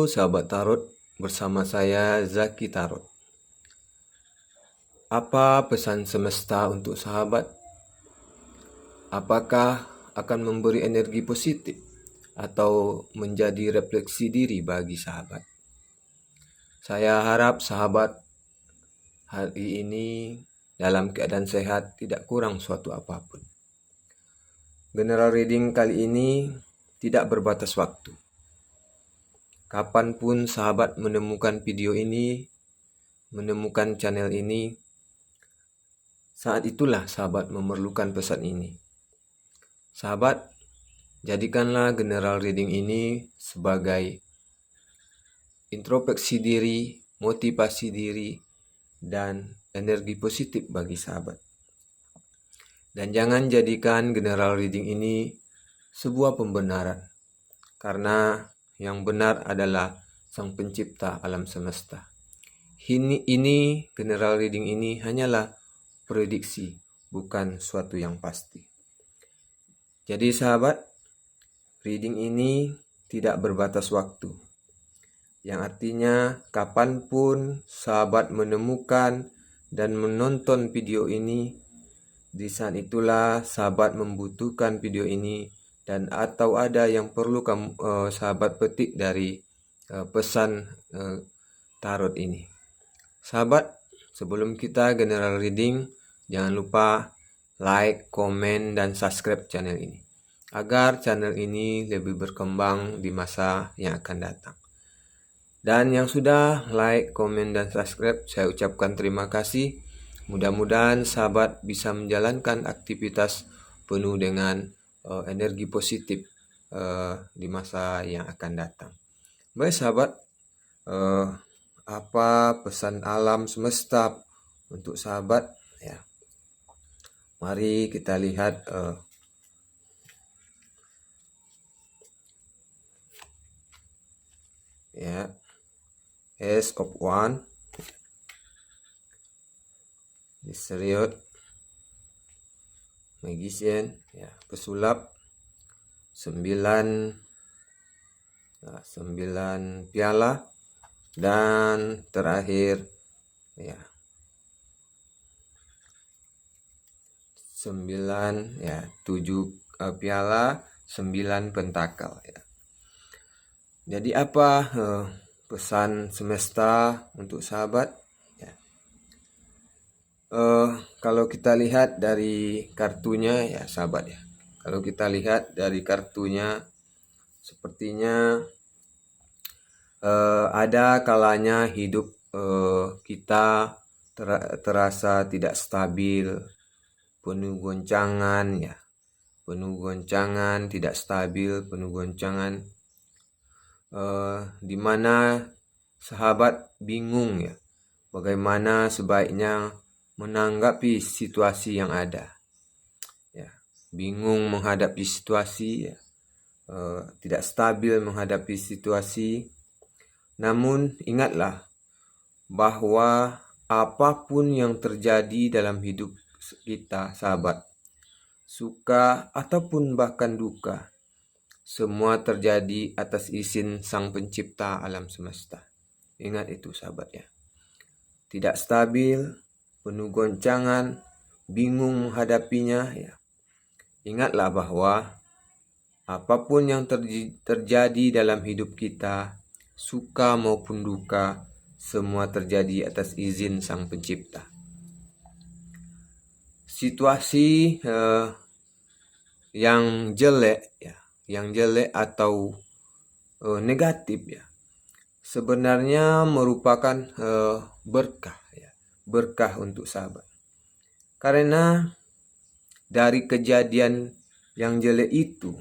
sahabat Tarot, bersama saya Zaki Tarot. Apa pesan semesta untuk sahabat? Apakah akan memberi energi positif atau menjadi refleksi diri bagi sahabat? Saya harap sahabat hari ini dalam keadaan sehat, tidak kurang suatu apapun. General reading kali ini tidak berbatas waktu. Kapanpun sahabat menemukan video ini, menemukan channel ini, saat itulah sahabat memerlukan pesan ini. Sahabat, jadikanlah general reading ini sebagai introspeksi diri, motivasi diri, dan energi positif bagi sahabat. Dan jangan jadikan general reading ini sebuah pembenaran, karena yang benar adalah Sang Pencipta alam semesta. Ini general reading ini hanyalah prediksi, bukan suatu yang pasti. Jadi sahabat, reading ini tidak berbatas waktu. Yang artinya kapanpun sahabat menemukan dan menonton video ini, di saat itulah sahabat membutuhkan video ini dan atau ada yang perlu sahabat petik dari pesan tarot ini. Sahabat, sebelum kita general reading, jangan lupa like, komen, dan subscribe channel ini agar channel ini lebih berkembang di masa yang akan datang. Dan yang sudah like, komen, dan subscribe, saya ucapkan terima kasih. Mudah-mudahan sahabat bisa menjalankan aktivitas penuh dengan energi positif di masa yang akan datang. Baik sahabat, apa pesan alam semesta untuk sahabat? Ya, mari kita lihat ya, Ace of Wands, Mysterious, Magician, ya, pesulap, 9 piala, dan terakhir ya 9 ya 7 piala, 9 pentakel ya. Jadi apa pesan semesta untuk sahabat? Ya. Kalau kita lihat dari kartunya ya sahabat ya. Kalau kita lihat dari kartunya, sepertinya ada kalanya hidup kita terasa tidak stabil, penuh goncangan ya, penuh goncangan, tidak stabil, penuh goncangan, di mana sahabat bingung ya, bagaimana sebaiknya menanggapi situasi yang ada. Ya, bingung menghadapi situasi ya. Tidak stabil menghadapi situasi. Namun ingatlah bahwa apapun yang terjadi dalam hidup kita sahabat, suka ataupun bahkan duka, semua terjadi atas izin Sang Pencipta alam semesta. Ingat itu sahabat ya. Tidak stabil, penuh goncangan, bingung menghadapinya ya. Ingatlah bahwa apapun yang terjadi dalam hidup kita, suka maupun duka, semua terjadi atas izin Sang Pencipta. Situasi yang jelek ya, yang jelek atau negatif ya, sebenarnya merupakan berkah ya, berkah untuk sahabat. Karena dari kejadian yang jelek itu,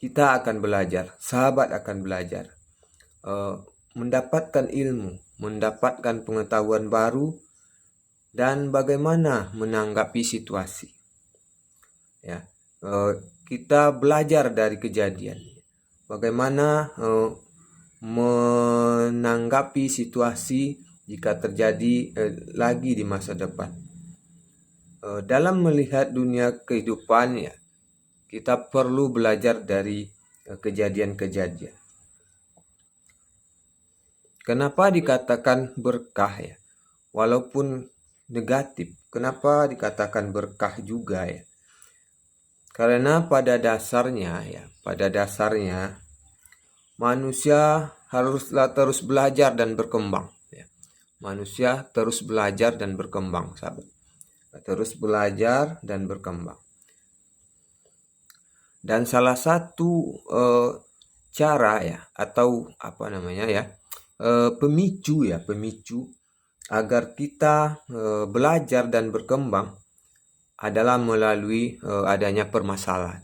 kita akan belajar, sahabat akan belajar, mendapatkan ilmu, mendapatkan pengetahuan baru, dan bagaimana menanggapi situasi. Ya, kita belajar dari kejadian, bagaimana menanggapi situasi jika terjadi lagi di masa depan. Dalam melihat dunia kehidupan ya, kita perlu belajar dari kejadian-kejadian. Kenapa dikatakan berkah ya? Walaupun negatif, kenapa dikatakan berkah juga ya? Karena pada dasarnya manusia haruslah terus belajar dan berkembang ya. Manusia terus belajar dan berkembang, sahabat. Terus belajar dan berkembang. Dan salah satu cara ya, atau pemicu agar kita belajar dan berkembang adalah melalui adanya permasalahan.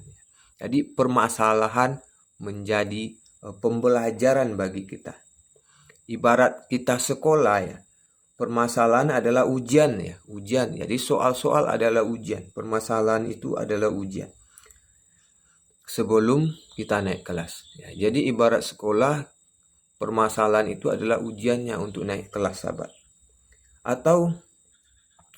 Jadi permasalahan menjadi pembelajaran bagi kita. Ibarat kita sekolah ya, permasalahan adalah ujian ya, ujian. Jadi soal-soal adalah ujian, permasalahan itu adalah ujian sebelum kita naik kelas ya. Jadi ibarat sekolah, permasalahan itu adalah ujiannya untuk naik kelas, sahabat, atau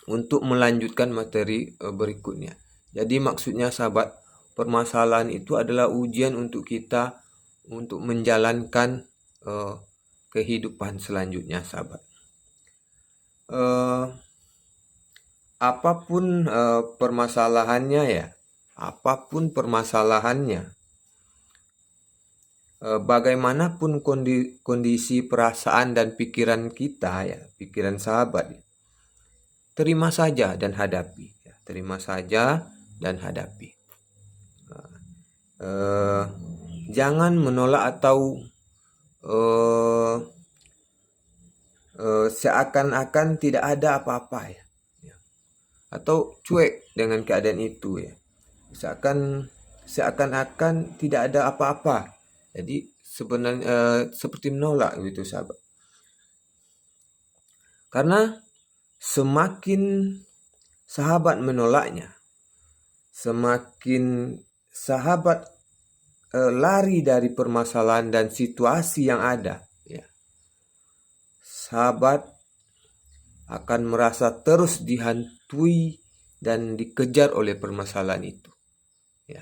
untuk melanjutkan materi berikutnya. Jadi maksudnya, sahabat, permasalahan itu adalah ujian untuk kita untuk menjalankan kehidupan selanjutnya, sahabat. Apapun permasalahannya ya, apapun permasalahannya, bagaimanapun kondisi perasaan dan pikiran kita ya, pikiran sahabat ya, terima saja dan hadapi ya, terima saja dan hadapi. Jangan menolak atau seakan-akan tidak ada apa-apa ya, atau cuek dengan keadaan itu ya, seakan-akan tidak ada apa-apa. Jadi sebenarnya seperti menolak gitu, sahabat. Karena semakin sahabat menolaknya, semakin sahabat lari dari permasalahan dan situasi yang ada ya, sahabat akan merasa terus dihantui dan dikejar oleh permasalahan itu ya.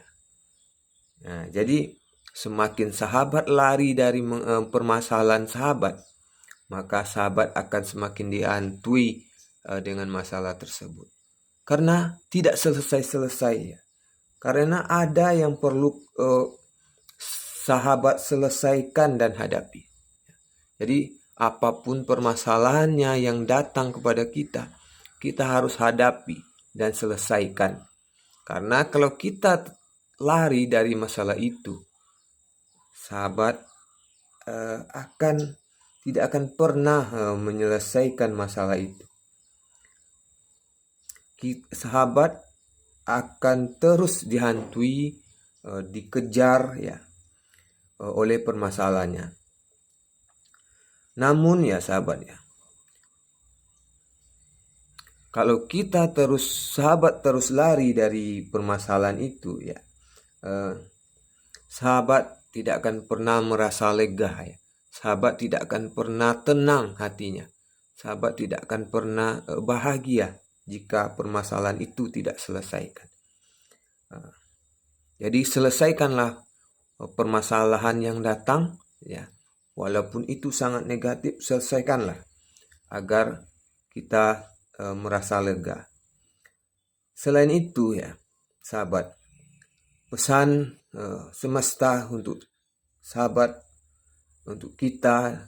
Nah, jadi semakin sahabat lari dari permasalahan sahabat, maka sahabat akan semakin dihantui dengan masalah tersebut. Karena tidak selesai-selesai ya. Karena ada yang perlu sahabat selesaikan dan hadapi. Jadi apapun permasalahannya yang datang kepada kita, kita harus hadapi dan selesaikan. Karena kalau kita lari dari masalah itu, sahabat tidak akan pernah menyelesaikan masalah itu. Sahabat akan terus dihantui, dikejar ya oleh permasalahannya. Namun ya, sahabat ya, kalau kita sahabat terus lari dari permasalahan itu ya, sahabat tidak akan pernah merasa lega ya. Sahabat tidak akan pernah tenang hatinya. Sahabat tidak akan pernah bahagia jika permasalahan itu tidak selesaikan. Jadi selesaikanlah permasalahan yang datang ya. Walaupun itu sangat negatif, selesaikanlah agar kita merasa lega. Selain itu ya, sahabat, pesan semesta untuk sahabat, untuk kita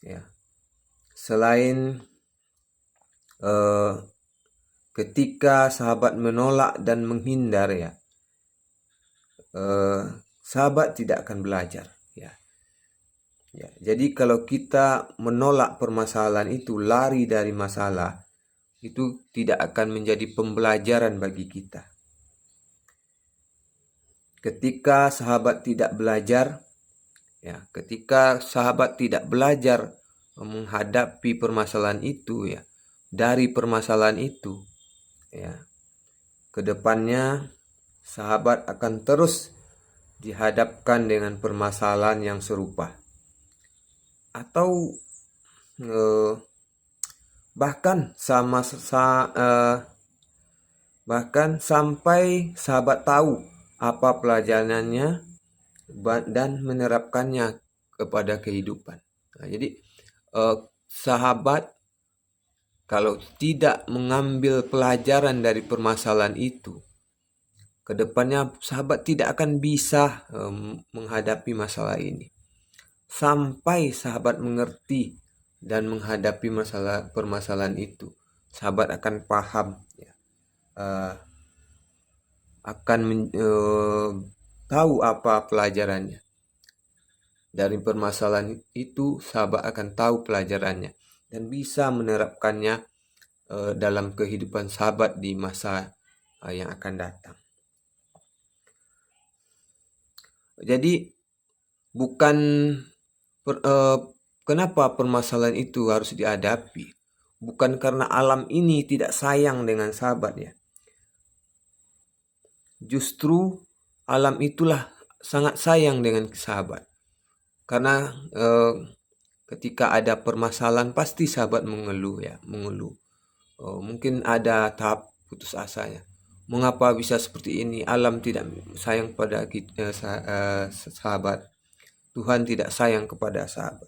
ya, selain ketika sahabat menolak dan menghindar ya, sahabat tidak akan belajar ya. Jadi kalau kita menolak permasalahan itu, lari dari masalah, itu tidak akan menjadi pembelajaran bagi kita. Ketika sahabat tidak belajar ya, ketika sahabat tidak belajar menghadapi permasalahan itu ya, dari permasalahan itu ya, kedepannya sahabat akan terus dihadapkan dengan permasalahan yang serupa, atau bahkan sampai sahabat tahu apa pelajarannya dan menerapkannya kepada kehidupan. Nah, jadi sahabat kalau tidak mengambil pelajaran dari permasalahan itu, kedepannya sahabat tidak akan bisa menghadapi masalah ini. Sampai sahabat mengerti dan menghadapi permasalahan itu, sahabat akan paham, ya, akan tahu apa pelajarannya. Dari permasalahan itu, sahabat akan tahu pelajarannya dan bisa menerapkannya dalam kehidupan sahabat di masa yang akan datang. Jadi bukan kenapa permasalahan itu harus dihadapi, bukan karena alam ini tidak sayang dengan sahabat, ya. Justru alam itulah sangat sayang dengan sahabat. Karena ketika ada permasalahan pasti sahabat mengeluh. Mungkin ada tahap putus asa, ya. Mengapa bisa seperti ini? Alam tidak sayang pada kita, sahabat. Tuhan tidak sayang kepada sahabat.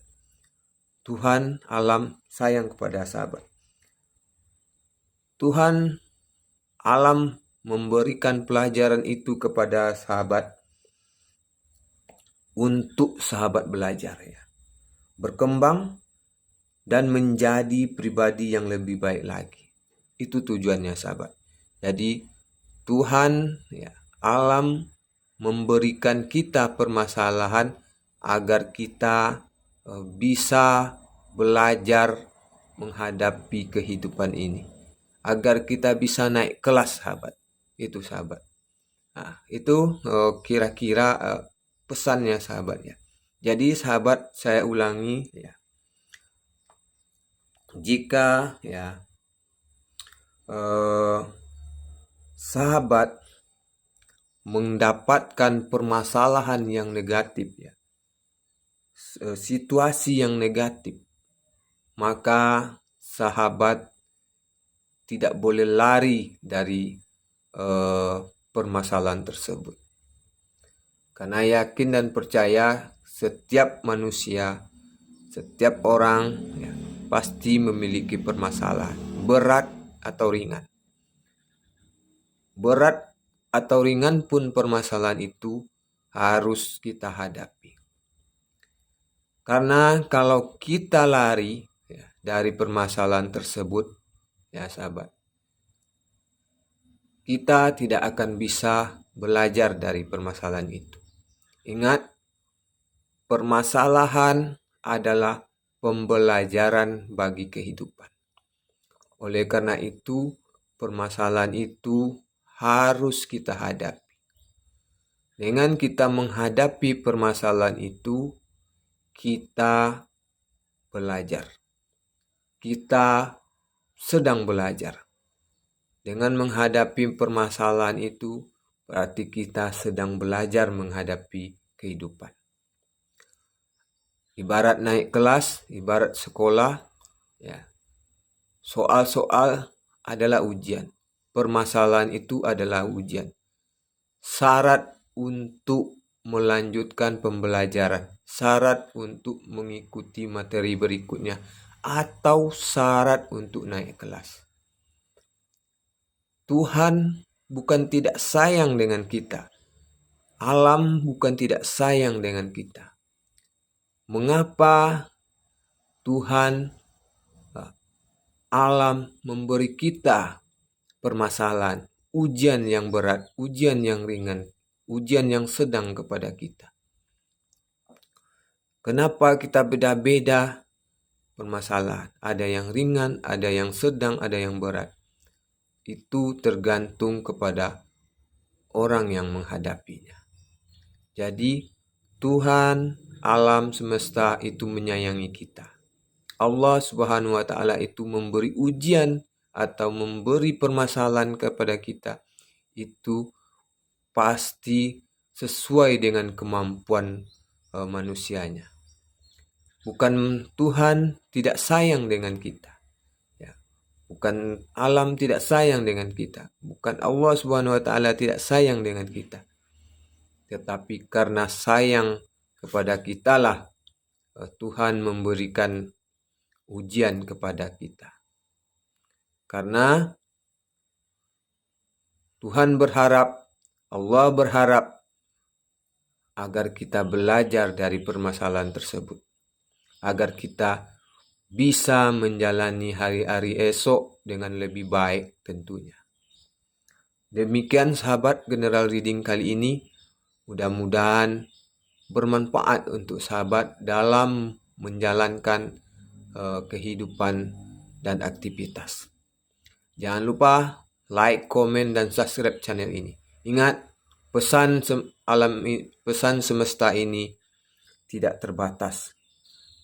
Tuhan, alam sayang kepada sahabat. Tuhan, alam memberikan pelajaran itu kepada sahabat untuk sahabat belajar, ya. Berkembang dan menjadi pribadi yang lebih baik lagi. Itu tujuannya sahabat. Jadi Tuhan, ya, alam memberikan kita permasalahan agar kita bisa belajar menghadapi kehidupan ini. Agar kita bisa naik kelas, sahabat. Itu sahabat. Nah, itu kira-kira pesannya sahabat, ya. Jadi sahabat, saya ulangi, ya. Jika, ya, sahabat mendapatkan permasalahan yang negatif, ya, situasi yang negatif, maka sahabat tidak boleh lari dari permasalahan tersebut. Karena yakin dan percaya setiap manusia, setiap orang, ya, pasti memiliki permasalahan, berat atau ringan. Berat atau ringan pun permasalahan itu harus kita hadapi. Karena kalau kita lari, ya, dari permasalahan tersebut, ya sahabat, kita tidak akan bisa belajar dari permasalahan itu. Ingat, permasalahan adalah pembelajaran bagi kehidupan. Oleh karena itu, permasalahan itu harus kita hadapi. Dengan kita menghadapi permasalahan itu, kita belajar. Kita sedang belajar. Dengan menghadapi permasalahan itu, berarti kita sedang belajar menghadapi kehidupan. Ibarat naik kelas, ibarat sekolah, ya. Soal-soal adalah ujian. Permasalahan itu adalah ujian. Syarat untuk melanjutkan pembelajaran, syarat untuk mengikuti materi berikutnya, atau syarat untuk naik kelas. Tuhan bukan tidak sayang dengan kita. Alam bukan tidak sayang dengan kita. Mengapa Tuhan, alam memberi kita permasalahan, ujian yang berat, ujian yang ringan, ujian yang sedang kepada kita? Kenapa kita beda-beda permasalahan? Ada yang ringan, ada yang sedang, ada yang berat. Itu tergantung kepada orang yang menghadapinya. Jadi Tuhan, alam semesta itu menyayangi kita. Allah Subhanahu wa Ta'ala itu memberi ujian atau memberi permasalahan kepada kita, itu pasti sesuai dengan kemampuan manusianya. Bukan Tuhan tidak sayang dengan kita. Bukan alam tidak sayang dengan kita. Bukan Allah Subhanahu wa Ta'ala tidak sayang dengan kita. Tetapi karena sayang kepada kitalah Tuhan memberikan ujian kepada kita. Karena Tuhan berharap, Allah berharap agar kita belajar dari permasalahan tersebut. Agar kita bisa menjalani hari-hari esok dengan lebih baik tentunya. Demikian sahabat General Reading kali ini. Mudah-mudahan bermanfaat untuk sahabat dalam menjalankan kehidupan dan aktivitas. Jangan lupa like, komen, dan subscribe channel ini. Ingat, pesan semesta ini tidak terbatas.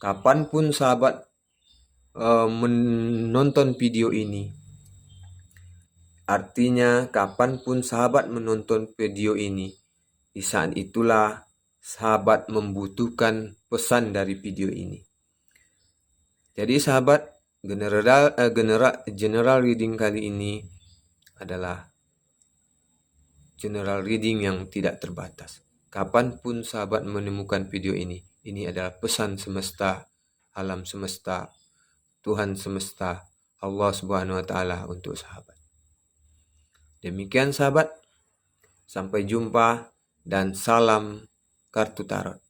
Kapanpun sahabat menonton video ini, artinya kapanpun sahabat menonton video ini, di saat itulah sahabat membutuhkan pesan dari video ini. Jadi sahabat, general reading kali ini adalah general reading yang tidak terbatas. Kapanpun sahabat menemukan video ini adalah pesan semesta, alam semesta, Tuhan semesta, Allah Subhanahu wa Ta'ala untuk sahabat. Demikian sahabat, sampai jumpa dan salam kartu tarot.